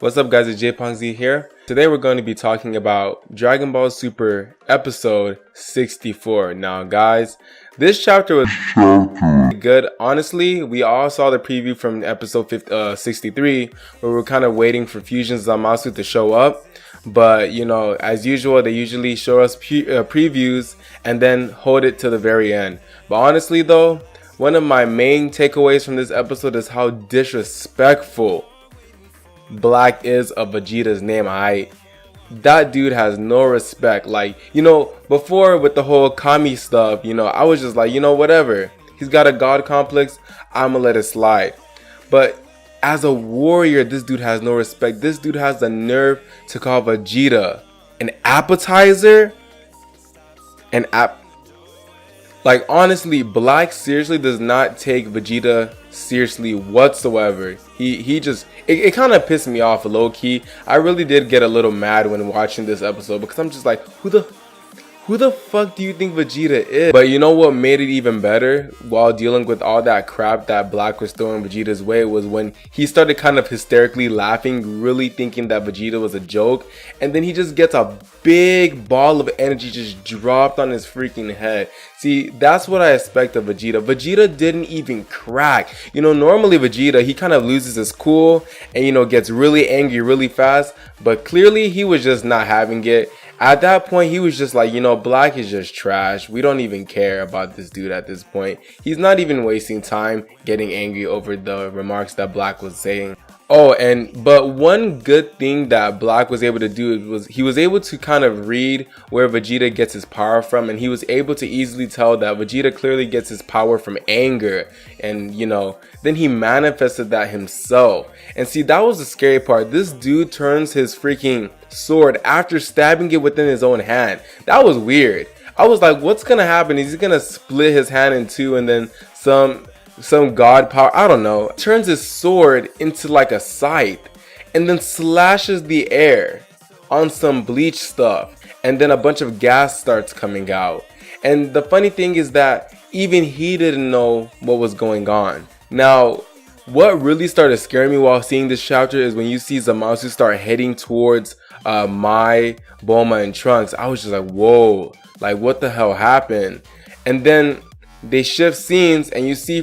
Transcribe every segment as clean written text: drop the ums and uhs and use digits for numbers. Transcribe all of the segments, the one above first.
What's up guys, it's JPongZ here. Today we're going to be talking about Dragon Ball Super episode 64. Now guys, this chapter was good. Honestly, we all saw the preview from episode 63 where we're kind of waiting for Fusion Zamasu to show up. But you know, as usual, they usually show us previews and then hold it to the very end. But honestly though, one of my main takeaways from this episode is how disrespectful Black is of Vegeta's name. That dude has no respect. Like, you know, before with the whole Kami stuff, you know, I was just like, you know, whatever. He's got a god complex, I'ma let it slide. But as a warrior, this dude has no respect. This dude has the nerve to call Vegeta an appetizer. Like, honestly, Black seriously does not take Vegeta seriously whatsoever. He just, it kind of pissed me off low key. I really did get a little mad when watching this episode because I'm just like, who the fuck do you think Vegeta is? But you know what made it even better while dealing with all that crap that Black was throwing Vegeta's way was when he started kind of hysterically laughing, really thinking that Vegeta was a joke, and then he just gets a big ball of energy just dropped on his freaking head. See, that's what I expect of Vegeta. Vegeta didn't even crack. You know, normally Vegeta, he kind of loses his cool and, you know, gets really angry really fast, but clearly he was just not having it. At that point, he was just like, you know, Black is just trash. We don't even care about this dude at this point. He's not even wasting time getting angry over the remarks that Black was saying. Oh, but one good thing that Black was able to do was he was able to kind of read where Vegeta gets his power from, and he was able to easily tell that Vegeta clearly gets his power from anger, and you know, then he manifested that himself. And see, that was the scary part. This dude turns his freaking sword after stabbing it within his own hand. That was weird. I was like, what's gonna happen? Is he gonna split his hand in two and then some god power, I don't know, turns his sword into like a scythe and then slashes the air on some bleach stuff, and then a bunch of gas starts coming out. And the funny thing is that even he didn't know what was going on. Now, what really started scaring me while seeing this chapter is when you see Zamasu start heading towards Mai, Bulma, and Trunks. I was just like, whoa, like what the hell happened? And then they shift scenes and you see you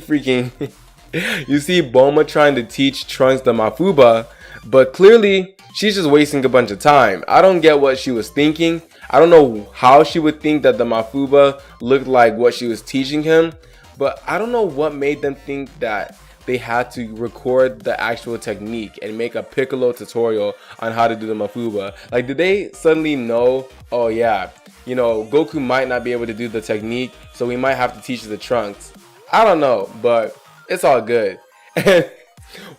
see Bulma trying to teach Trunks the Mafuba, but clearly she's just wasting a bunch of time. I don't get what she was thinking. I don't know how she would think that the Mafuba looked like what she was teaching him, but I don't know what made them think that they had to record the actual technique and make a Piccolo tutorial on how to do the Mafuba. Like, did they suddenly know, oh yeah, you know, Goku might not be able to do the technique, so we might have to teach the Trunks? I don't know, but it's all good. And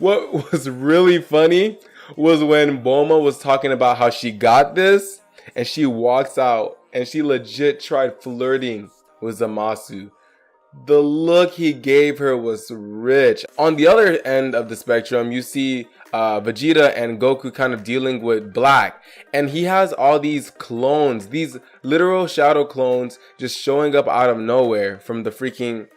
what was really funny was when Bulma was talking about how she got this, and she walks out and she legit tried flirting with Zamasu. The look he gave her was rich. On the other end of the spectrum, you see Vegeta and Goku kind of dealing with Black, and he has all these clones, these literal shadow clones just showing up out of nowhere from the freaking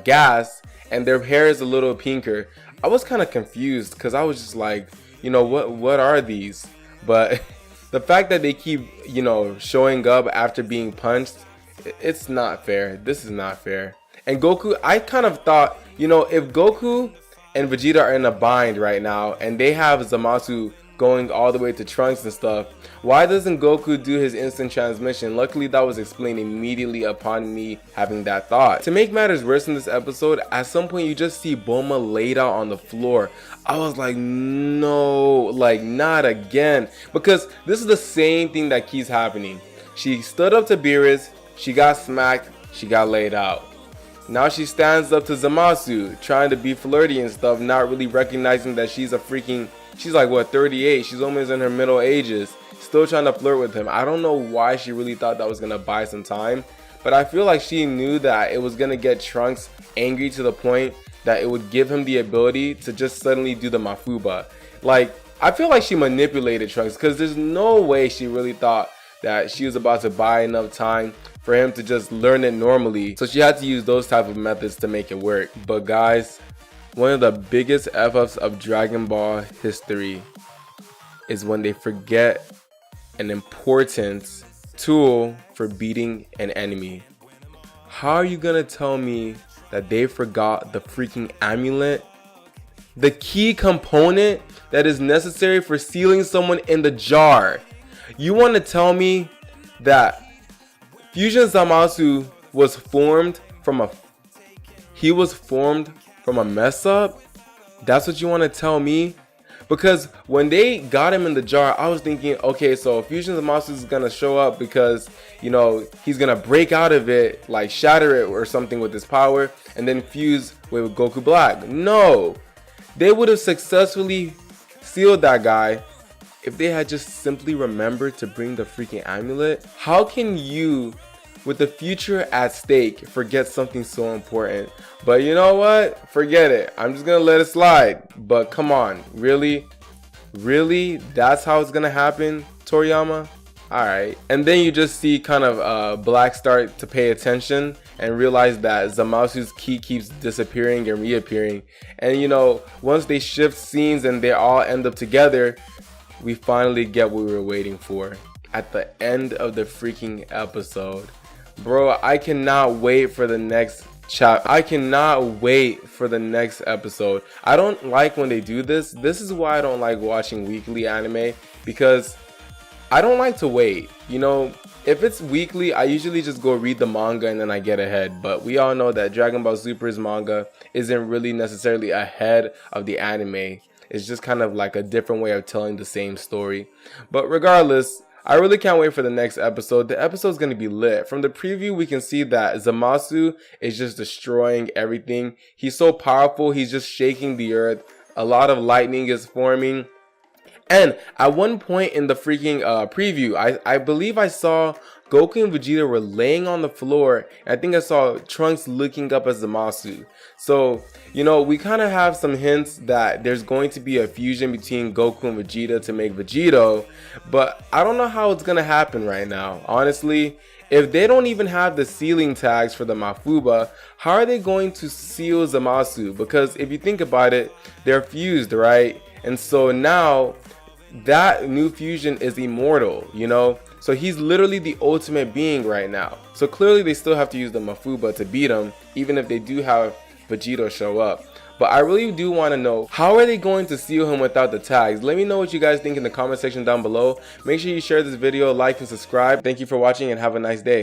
gas, and their hair is a little pinker. I was kind of confused because I was just like, you know, what are these? But the fact that they keep, you know, showing up after being punched, it's not fair. This is not fair. And Goku, I kind of thought, you know, if Goku and Vegeta are in a bind right now and they have Zamasu going all the way to Trunks and stuff, why doesn't Goku do his instant transmission? Luckily, that was explained immediately upon me having that thought. To make matters worse in this episode, at some point you just see Bulma laid out on the floor. I was like, no, like not again. Because this is the same thing that keeps happening. She stood up to Beerus, she got smacked, she got laid out. Now she stands up to Zamasu, trying to be flirty and stuff, not really recognizing that she's like what, 38, she's almost in her middle ages, still trying to flirt with him. I don't know why she really thought that was gonna buy some time, but I feel like she knew that it was gonna get Trunks angry to the point that it would give him the ability to just suddenly do the Mafuba. Like, I feel like she manipulated Trunks because there's no way she really thought that she was about to buy enough time for him to just learn it normally. So she had to use those type of methods to make it work. But guys, one of the biggest F-ups of Dragon Ball history is when they forget an important tool for beating an enemy. How are you gonna tell me that they forgot the freaking amulet? The key component that is necessary for sealing someone in the jar. You want to tell me that Fusion Zamasu was formed from a mess up? That's what you want to tell me? Because when they got him in the jar, I was thinking, okay, so Fusion Zamasu is gonna show up because, you know, he's gonna break out of it, like shatter it or something with his power, and then fuse with Goku Black. No, they would have successfully sealed that guy if they had just simply remembered to bring the freaking amulet. How can you, with the future at stake, forget something so important? But you know what? Forget it. I'm just gonna let it slide. But come on, really? Really? That's how it's gonna happen, Toriyama? Alright. And then you just see kind of Black start to pay attention and realize that Zamasu's ki keeps disappearing and reappearing. And you know, once they shift scenes and they all end up together, we finally get what we were waiting for at the end of the freaking episode. Bro, I cannot wait for the next chapter. I cannot wait for the next episode. I don't like when they do this. This is why I don't like watching weekly anime, because I don't like to wait. You know, if it's weekly, I usually just go read the manga and then I get ahead. But we all know that Dragon Ball Super's manga isn't really necessarily ahead of the anime. It's just kind of like a different way of telling the same story. But regardless, I really can't wait for the next episode. The episode's going to be lit. From the preview, we can see that Zamasu is just destroying everything. He's so powerful, he's just shaking the earth. A lot of lightning is forming. And at one point in the freaking preview, I believe I saw Goku and Vegeta were laying on the floor. And I think I saw Trunks looking up at Zamasu. So, you know, we kind of have some hints that there's going to be a fusion between Goku and Vegeta to make Vegito. But I don't know how it's going to happen right now. Honestly, if they don't even have the sealing tags for the Mafuba, how are they going to seal Zamasu? Because if you think about it, they're fused, right? And so now that new fusion is immortal, you know? So he's literally the ultimate being right now. So clearly they still have to use the Mafuba to beat him, even if they do have Vegito show up. But I really do want to know, how are they going to seal him without the tags? Let me know what you guys think in the comment section down below. Make sure you share this video, like, and subscribe. Thank you for watching and have a nice day.